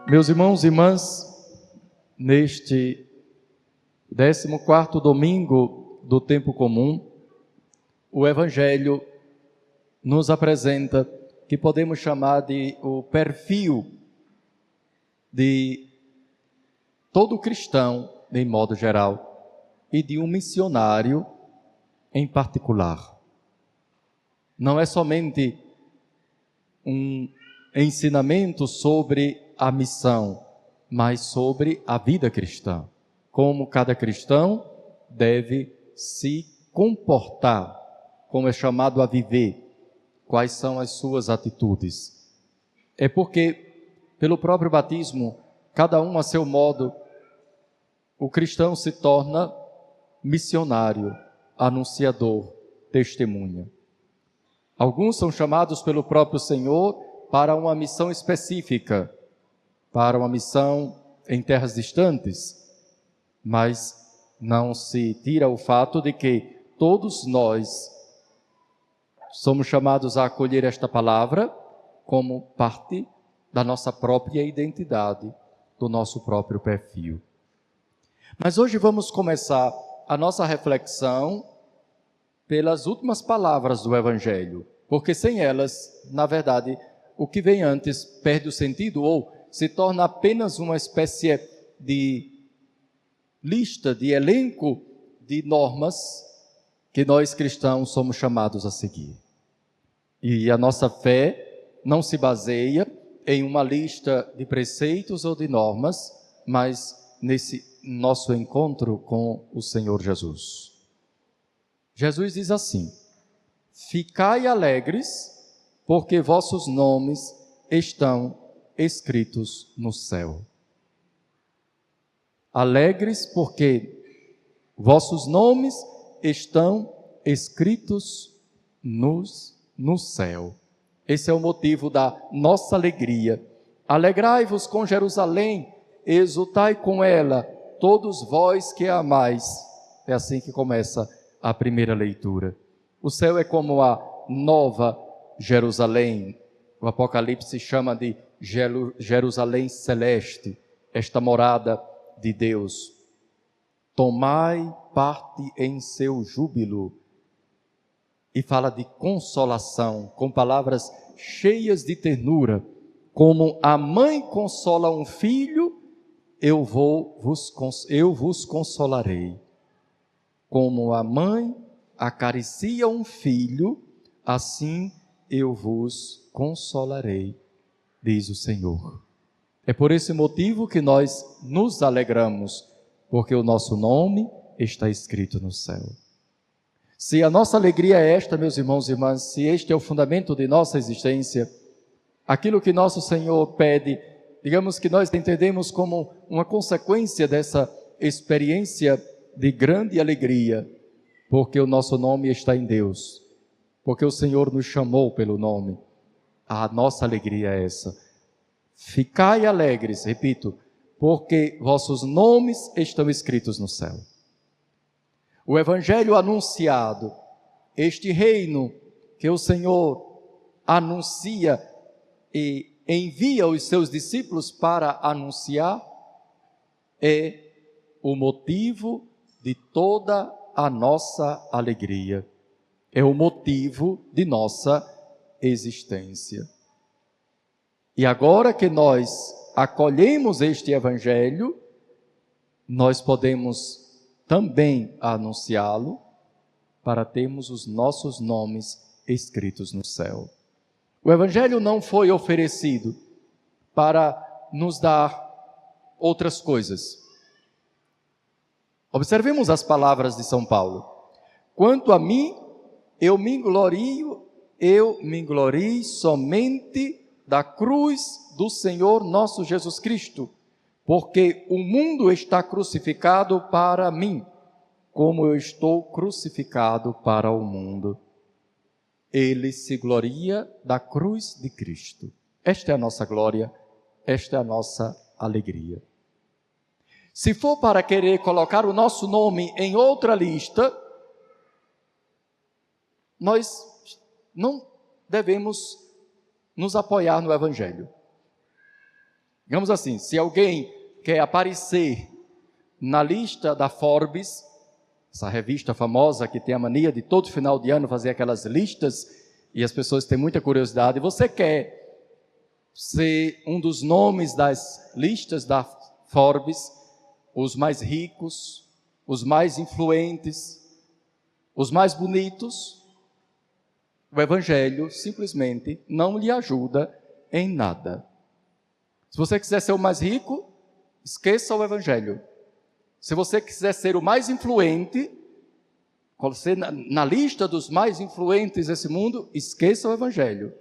Meus irmãos e irmãs, neste 14º domingo do tempo comum, o Evangelho nos apresenta que podemos chamar de o perfil de todo cristão, em modo geral, e de um missionário em particular. Não é somente um ensinamento sobre a missão, mas sobre a vida cristã. Como cada cristão deve se comportar, como é chamado a viver, quais são as suas atitudes. É porque, pelo próprio batismo, cada um a seu modo, o cristão se torna missionário, anunciador, testemunha. Alguns são chamados pelo próprio Senhor para uma missão específica, para uma missão em terras distantes, mas não se tira o fato de que todos nós somos chamados a acolher esta palavra como parte da nossa própria identidade, do nosso próprio perfil. Mas hoje vamos começar a nossa reflexão pelas últimas palavras do Evangelho, porque sem elas, na verdade, o que vem antes perde o sentido ou se torna apenas uma espécie de lista, de elenco de normas que nós cristãos somos chamados a seguir. E a nossa fé não se baseia em uma lista de preceitos ou de normas, mas nesse nosso encontro com o Senhor Jesus. Jesus diz assim: ficai alegres, porque vossos nomes estão escritos no céu. Alegres porque vossos nomes estão escritos no céu. Esse é o motivo da nossa alegria. Alegrai-vos com Jerusalém, exultai com ela, todos vós que a amais. É assim que começa a primeira leitura. O céu é como a nova Jerusalém. O Apocalipse chama de Jerusalém celeste, esta morada de Deus. Tomai parte em seu júbilo. E fala de consolação, com palavras cheias de ternura. Como a mãe consola um filho, eu vos consolarei. Como a mãe acaricia um filho, assim eu vos consolarei, diz o Senhor. É por esse motivo que nós nos alegramos, porque o nosso nome está escrito no céu. Se a nossa alegria é esta, meus irmãos e irmãs, se este é o fundamento de nossa existência, aquilo que nosso Senhor pede, digamos que nós entendemos como uma consequência dessa experiência de grande alegria, porque o nosso nome está em Deus, porque o Senhor nos chamou pelo nome. A nossa alegria é essa. Ficai alegres, repito, porque vossos nomes estão escritos no céu. O Evangelho anunciado, este reino que o Senhor anuncia e envia os seus discípulos para anunciar, é o motivo de toda a nossa alegria. É o motivo de nossa existência. E agora que nós acolhemos este Evangelho, nós podemos também anunciá-lo para termos os nossos nomes escritos no céu. O Evangelho não foi oferecido para nos dar outras coisas. Observemos as palavras de São Paulo. Quanto a mim, eu me glorio somente da cruz do Senhor nosso Jesus Cristo, porque o mundo está crucificado para mim, como eu estou crucificado para o mundo. Ele se gloria da cruz de Cristo. Esta é a nossa glória, esta é a nossa alegria. Se for para querer colocar o nosso nome em outra lista, nós não devemos nos apoiar no Evangelho. Digamos assim, se alguém quer aparecer na lista da Forbes, essa revista famosa que tem a mania de todo final de ano fazer aquelas listas, e as pessoas têm muita curiosidade, você quer ser um dos nomes das listas da Forbes, os mais ricos, os mais influentes, os mais bonitos, o Evangelho simplesmente não lhe ajuda em nada. Se você quiser ser o mais rico, esqueça o Evangelho. Se você quiser ser o mais influente, na lista dos mais influentes desse mundo, esqueça o Evangelho.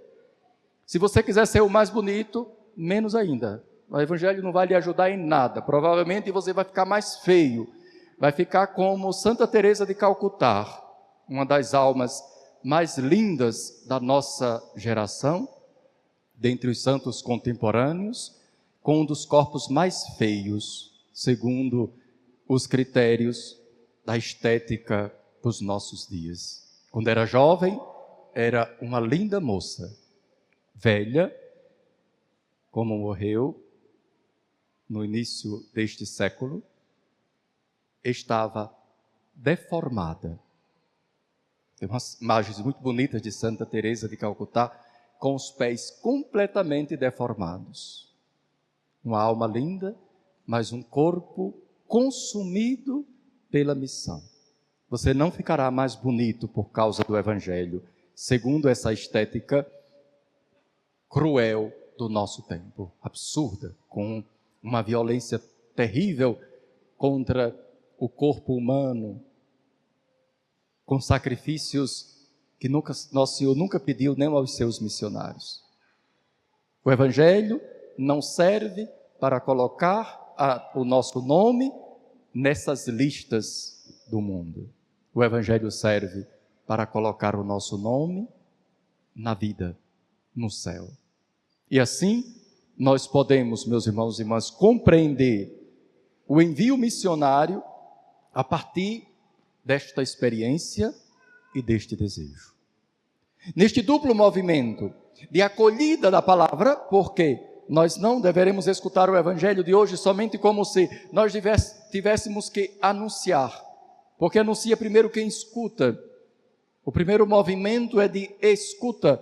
Se você quiser ser o mais bonito, menos ainda. O Evangelho não vai lhe ajudar em nada. Provavelmente você vai ficar mais feio. Vai ficar como Santa Teresa de Calcutá, uma das almas mais lindas da nossa geração, dentre os santos contemporâneos, com um dos corpos mais feios, segundo os critérios da estética dos nossos dias. Quando era jovem, era uma linda moça. Velha, como morreu no início deste século, estava deformada. Tem umas imagens muito bonitas de Santa Teresa de Calcutá, com os pés completamente deformados. Uma alma linda, mas um corpo consumido pela missão. Você não ficará mais bonito por causa do Evangelho, segundo essa estética cruel do nosso tempo, absurda, com uma violência terrível contra o corpo humano, com sacrifícios que Nosso Senhor nunca pediu nem aos seus missionários. O Evangelho não serve para colocar o nosso nome nessas listas do mundo. O Evangelho serve para colocar o nosso nome na vida, no céu. E assim, nós podemos, meus irmãos e irmãs, compreender o envio missionário a partir desta experiência e deste desejo. Neste duplo movimento de acolhida da palavra, porque nós não deveremos escutar o Evangelho de hoje somente como se nós tivéssemos que anunciar, porque anuncia primeiro quem escuta. O primeiro movimento é de escuta,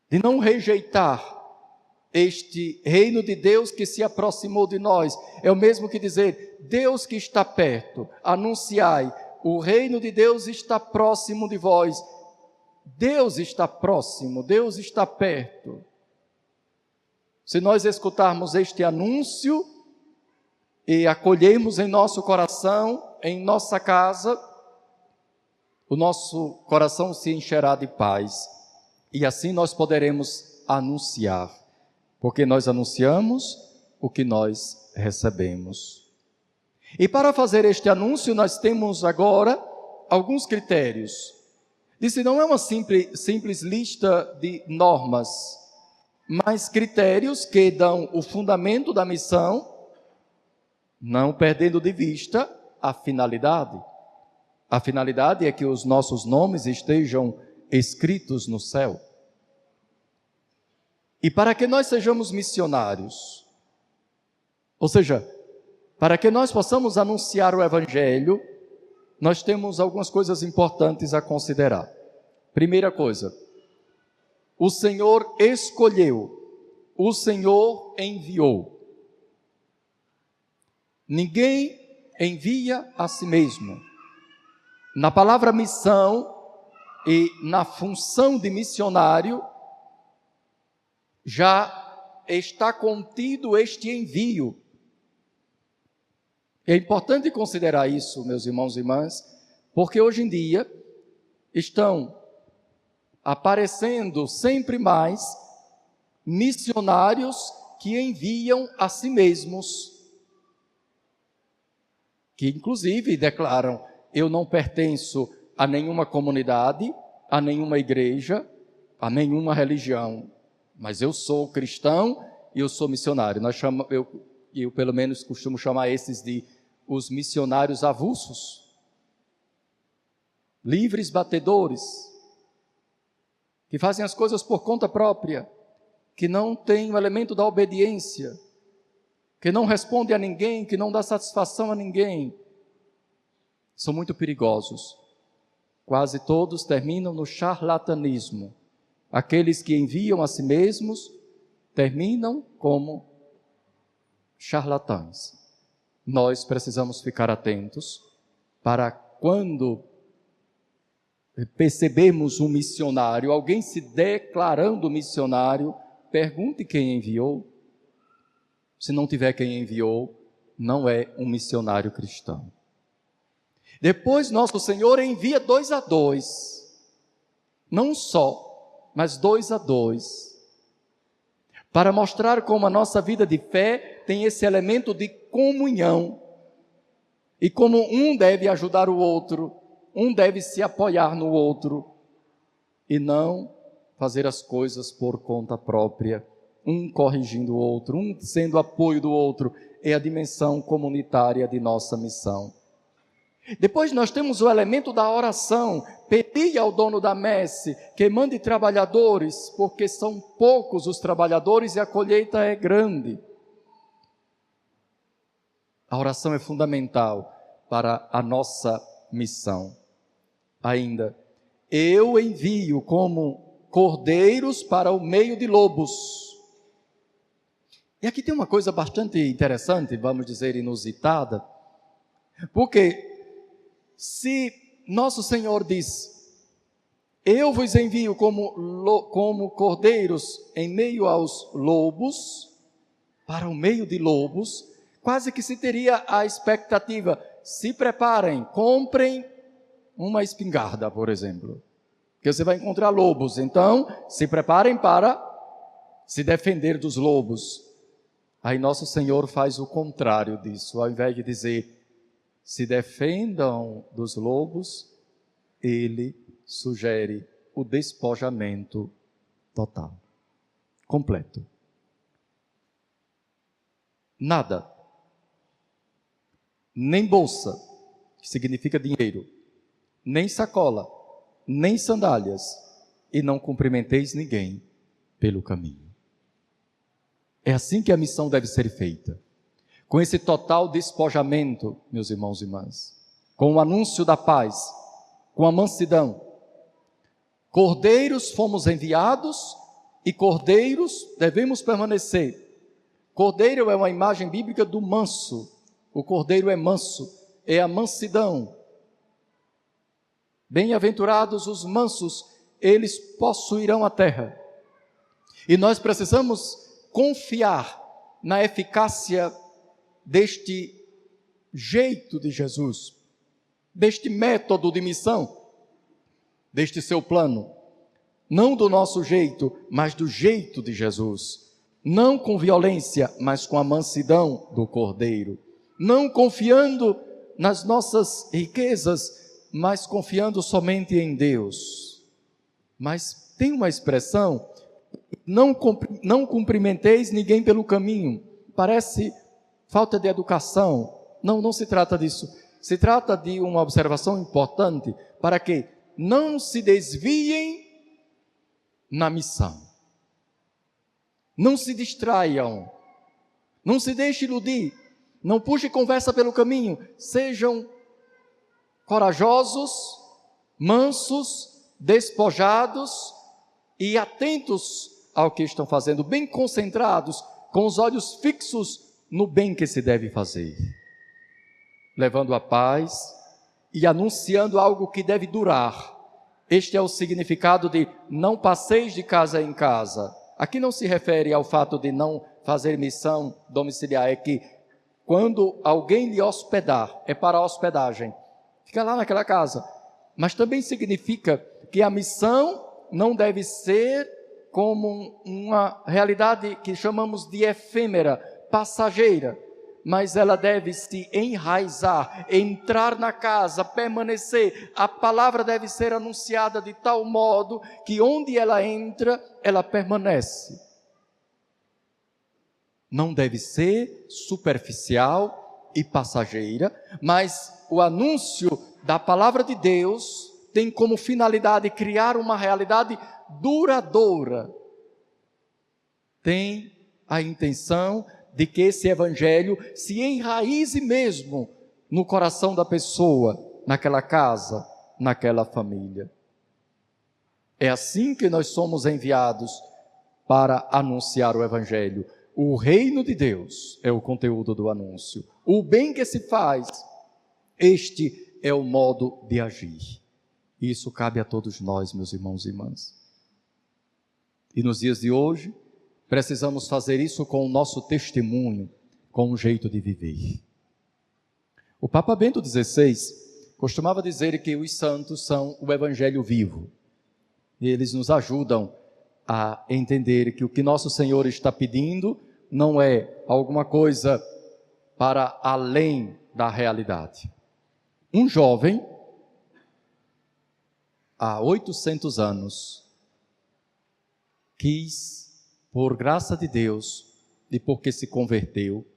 de não rejeitar este reino de Deus que se aproximou de nós. É o mesmo que dizer, Deus que está perto, anunciai, o reino de Deus está próximo de vós. Deus está próximo, Deus está perto. Se nós escutarmos este anúncio e acolhermos em nosso coração, em nossa casa, o nosso coração se encherá de paz. E assim nós poderemos anunciar, porque nós anunciamos o que nós recebemos. E para fazer este anúncio, nós temos agora alguns critérios. Disse, não é uma simples lista de normas, mas critérios que dão o fundamento da missão, não perdendo de vista a finalidade. A finalidade é que os nossos nomes estejam escritos no céu. E para que nós sejamos missionários, ou seja, para que nós possamos anunciar o Evangelho, nós temos algumas coisas importantes a considerar. Primeira coisa, o Senhor escolheu, o Senhor enviou. Ninguém envia a si mesmo. Na palavra missão e na função de missionário, já está contido este envio. É importante considerar isso, meus irmãos e irmãs, porque hoje em dia estão aparecendo sempre mais missionários que enviam a si mesmos, que inclusive declaram, eu não pertenço a nenhuma comunidade, a nenhuma igreja, a nenhuma religião, mas eu sou cristão e eu sou missionário. Eu pelo menos costumo chamar esses de os missionários avulsos, livres batedores, que fazem as coisas por conta própria, que não tem o elemento da obediência, que não responde a ninguém, que não dá satisfação a ninguém, são muito perigosos. Quase todos terminam no charlatanismo. Aqueles que enviam a si mesmos terminam como charlatães. Nós precisamos ficar atentos para quando percebemos um missionário, alguém se declarando missionário, pergunte quem enviou. Se não tiver quem enviou, não é um missionário cristão. Depois nosso Senhor envia 2 a 2, não só, mas 2 a 2, para mostrar como a nossa vida de fé tem esse elemento de comunhão, e como um deve ajudar o outro, um deve se apoiar no outro, e não fazer as coisas por conta própria, um corrigindo o outro, um sendo apoio do outro, é a dimensão comunitária de nossa missão. Depois nós temos o elemento da oração. Pedi ao dono da messe que mande trabalhadores, porque são poucos os trabalhadores e a colheita é grande. A oração é fundamental para a nossa missão. Ainda, eu envio como cordeiros para o meio de lobos. E aqui tem uma coisa bastante interessante, vamos dizer inusitada, porque se nosso Senhor diz, eu vos envio como cordeiros em meio aos lobos, para o meio de lobos, quase que se teria a expectativa, se preparem, comprem uma espingarda, por exemplo, que você vai encontrar lobos, então se preparem para se defender dos lobos. Aí nosso Senhor faz o contrário disso, ao invés de dizer, se defendam dos lobos, ele sugere o despojamento total, completo. Nada, nem bolsa, que significa dinheiro, nem sacola, nem sandálias, e não cumprimenteis ninguém pelo caminho. É assim que a missão deve ser feita. Com esse total despojamento, meus irmãos e irmãs, com o anúncio da paz, com a mansidão. Cordeiros fomos enviados e cordeiros devemos permanecer. Cordeiro é uma imagem bíblica do manso. O cordeiro é manso, é a mansidão. Bem-aventurados os mansos, eles possuirão a terra. E nós precisamos confiar na eficácia deste jeito de Jesus, deste método de missão, deste seu plano, não do nosso jeito, mas do jeito de Jesus, não com violência, mas com a mansidão do Cordeiro, não confiando nas nossas riquezas, mas confiando somente em Deus. Mas tem uma expressão, não cumprimenteis ninguém pelo caminho, parece falta de educação. Não se trata disso. Se trata de uma observação importante para que não se desviem na missão. Não se distraiam. Não se deixe iludir. Não puxe conversa pelo caminho. Sejam corajosos, mansos, despojados e atentos ao que estão fazendo, bem concentrados, com os olhos fixos no bem que se deve fazer, levando a paz e anunciando algo que deve durar. Este é o significado de não passeis de casa em casa. Aqui não se refere ao fato de não fazer missão domiciliar, é que quando alguém lhe hospedar, é para a hospedagem, fica lá naquela casa. Mas também significa que a missão não deve ser como uma realidade que chamamos de efêmera, passageira, mas ela deve se enraizar, entrar na casa, permanecer. A palavra deve ser anunciada de tal modo que onde ela entra, ela permanece. Não deve ser superficial e passageira, mas o anúncio da palavra de Deus tem como finalidade criar uma realidade duradoura. tem a intenção de que esse evangelho se enraize mesmo no coração da pessoa, naquela casa, naquela família. É assim que nós somos enviados para anunciar o evangelho. O reino de Deus é o conteúdo do anúncio. O bem que se faz, este é o modo de agir. Isso cabe a todos nós, meus irmãos e irmãs. E nos dias de hoje, precisamos fazer isso com o nosso testemunho, com um jeito de viver. O Papa Bento XVI costumava dizer que os santos são o evangelho vivo. E eles nos ajudam a entender que o que nosso Senhor está pedindo não é alguma coisa para além da realidade. Um jovem, há 800 anos, quis, por graça de Deus e porque se converteu,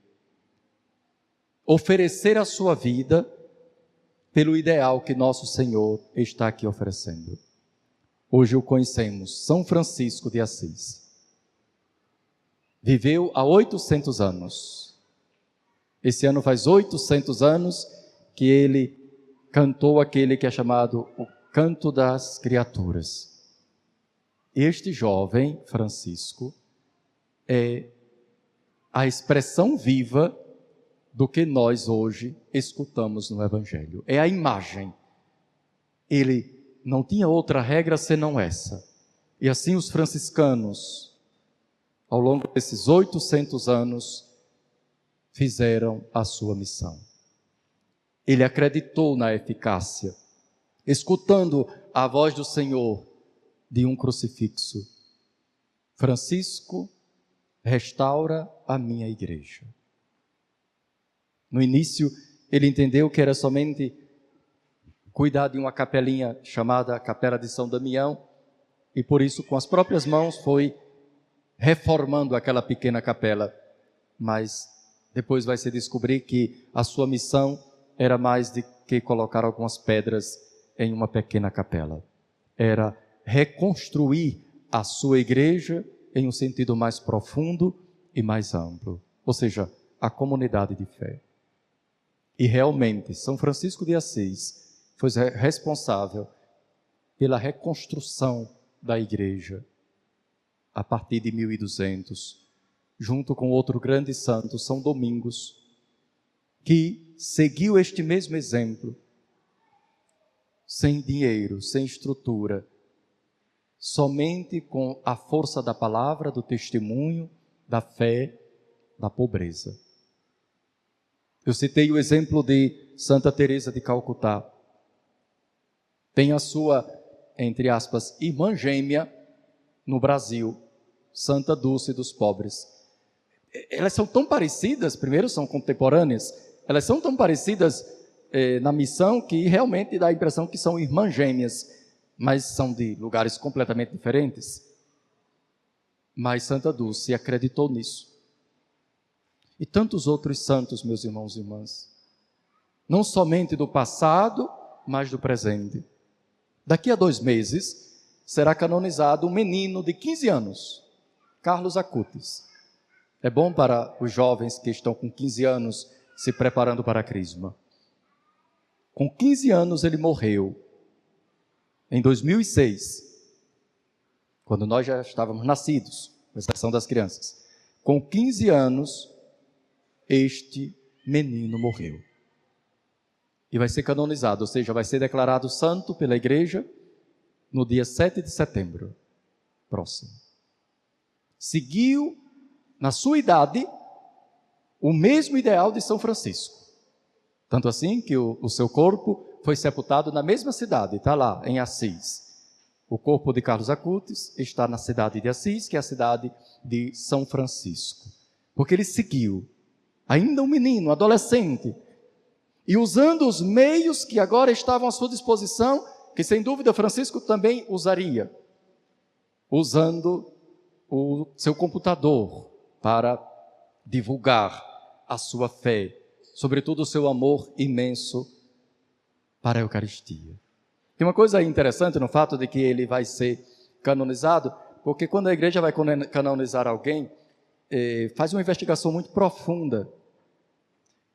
oferecer a sua vida pelo ideal que nosso Senhor está aqui oferecendo. Hoje o conhecemos, São Francisco de Assis. Viveu há 800 anos. Esse ano faz 800 anos que ele cantou aquele que é chamado o Canto das Criaturas. Este jovem, Francisco, é a expressão viva do que nós hoje escutamos no Evangelho. É a imagem. Ele não tinha outra regra senão essa. E assim os franciscanos, ao longo desses 800 anos, fizeram a sua missão. Ele acreditou na eficácia, escutando a voz do Senhor de um crucifixo. Francisco, restaura a minha igreja. No início, ele entendeu que era somente cuidar de uma capelinha chamada Capela de São Damião, e por isso, com as próprias mãos, foi reformando aquela pequena capela. Mas depois vai se descobrir que a sua missão era mais do que colocar algumas pedras em uma pequena capela. Era reconstruir a sua igreja em um sentido mais profundo e mais amplo, ou seja, a comunidade de fé. E realmente, São Francisco de Assis foi responsável pela reconstrução da igreja a partir de 1200, junto com outro grande santo, São Domingos, que seguiu este mesmo exemplo, sem dinheiro, sem estrutura, somente com a força da palavra, do testemunho, da fé, da pobreza. Eu citei o exemplo de Santa Teresa de Calcutá. Tem a sua, entre aspas, irmã gêmea no Brasil, Santa Dulce dos Pobres. Elas são tão parecidas, primeiro são contemporâneas, elas são tão parecidas na missão que realmente dá a impressão que são irmãs gêmeas, mas são de lugares completamente diferentes. Mas Santa Dulce acreditou nisso. E tantos outros santos, meus irmãos e irmãs, não somente do passado, mas do presente. Daqui a 2 meses, será canonizado um menino de 15 anos, Carlos Acutis. É bom para os jovens que estão com 15 anos se preparando para a crisma. Com 15 anos ele morreu, em 2006, quando nós já estávamos nascidos, com exceção das crianças. Com 15 anos, este menino morreu. E vai ser canonizado, ou seja, vai ser declarado santo pela igreja no dia 7 de setembro próximo. Seguiu, na sua idade, o mesmo ideal de São Francisco. Tanto assim que o seu corpo foi sepultado na mesma cidade, está lá, em Assis. O corpo de Carlos Acutis está na cidade de Assis, que é a cidade de São Francisco. Porque ele seguiu, ainda um menino, adolescente, e usando os meios que agora estavam à sua disposição, que sem dúvida Francisco também usaria, usando o seu computador para divulgar a sua fé, sobretudo o seu amor imenso para a Eucaristia. Tem uma coisa interessante no fato de que ele vai ser canonizado, porque quando a igreja vai canonizar alguém, faz uma investigação muito profunda.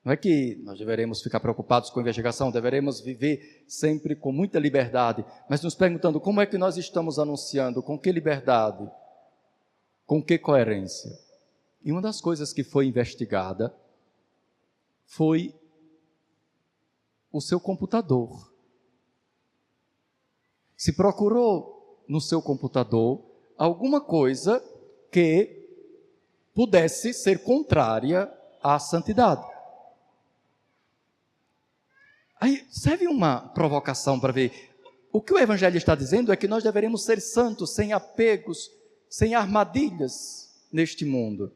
Não é que nós deveremos ficar preocupados com a investigação, deveremos viver sempre com muita liberdade, mas nos perguntando como é que nós estamos anunciando, com que liberdade, com que coerência. E uma das coisas que foi investigada foi o seu computador. Se procurou no seu computador alguma coisa que pudesse ser contrária à santidade. Aí serve uma provocação para ver. O que o Evangelho está dizendo é que nós deveremos ser santos, sem apegos, sem armadilhas neste mundo.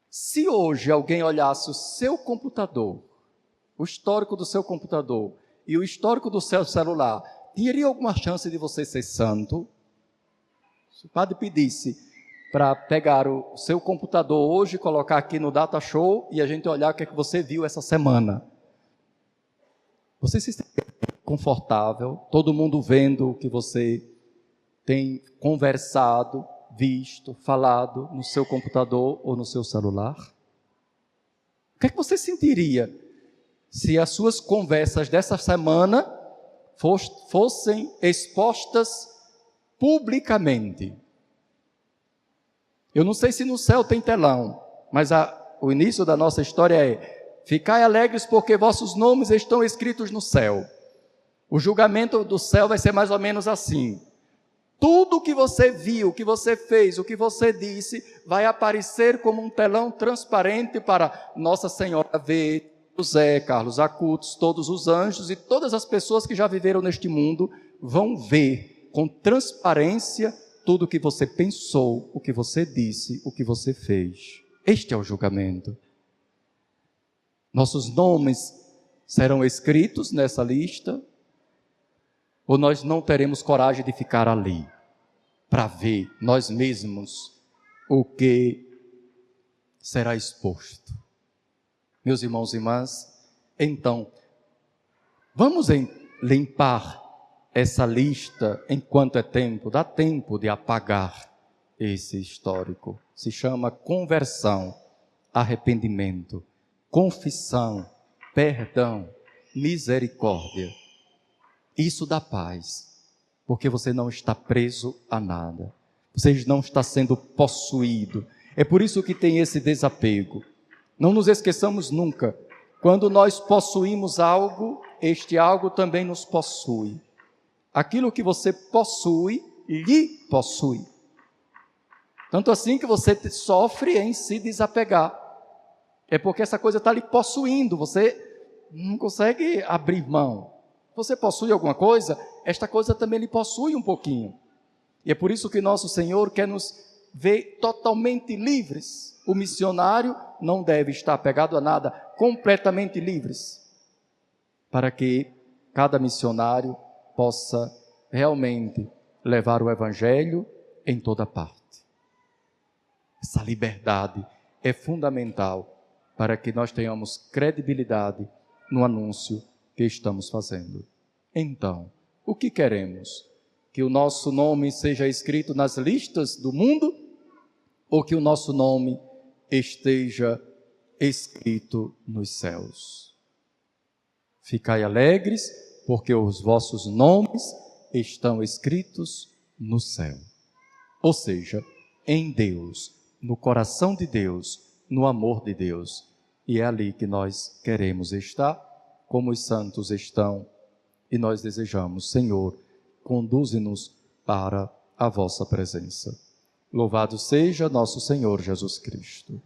Se hoje alguém olhasse o seu computador, o histórico do seu computador e o histórico do seu celular, teria alguma chance de você ser santo? Se o padre pedisse para pegar o seu computador hoje, colocar aqui no Data Show e a gente olhar o que é que você viu essa semana, você se sente confortável, todo mundo vendo o que você tem conversado, visto, falado no seu computador ou no seu celular? O que é que você sentiria se as suas conversas dessa semana fossem expostas publicamente? Eu não sei se no céu tem telão, mas o início da nossa história é: ficai alegres porque vossos nomes estão escritos no céu. O julgamento do céu vai ser mais ou menos assim. Tudo o que você viu, o que você fez, o que você disse, vai aparecer como um telão transparente para Nossa Senhora ver, José, Carlos Acutis, todos os anjos e todas as pessoas que já viveram neste mundo vão ver com transparência tudo o que você pensou, o que você disse, o que você fez. Este é o julgamento. Nossos nomes serão escritos nessa lista, ou nós não teremos coragem de ficar ali, para ver nós mesmos o que será exposto. Meus irmãos e irmãs, então, vamos limpar essa lista enquanto é tempo, dá tempo de apagar esse histórico. Se chama conversão, arrependimento, confissão, perdão, misericórdia. Isso dá paz, porque você não está preso a nada, você não está sendo possuído. É por isso que tem esse desapego. Não nos esqueçamos nunca, quando nós possuímos algo, este algo também nos possui. Aquilo que você possui, lhe possui. Tanto assim que você sofre em se desapegar. É porque essa coisa está lhe possuindo, você não consegue abrir mão. Você possui alguma coisa, esta coisa também lhe possui um pouquinho. E é por isso que nosso Senhor quer nos ver totalmente livres. O missionário não deve estar apegado a nada, completamente livres, para que cada missionário possa realmente levar o Evangelho em toda parte. Essa liberdade é fundamental para que nós tenhamos credibilidade no anúncio que estamos fazendo. Então, o que queremos? Que o nosso nome seja escrito nas listas do mundo ou que o nosso nome esteja escrito nos céus? Ficai alegres, porque os vossos nomes estão escritos no céu. Ou seja, em Deus, no coração de Deus, no amor de Deus. E é ali que nós queremos estar, como os santos estão, e nós desejamos: Senhor, conduze-nos para a vossa presença. Louvado seja nosso Senhor Jesus Cristo.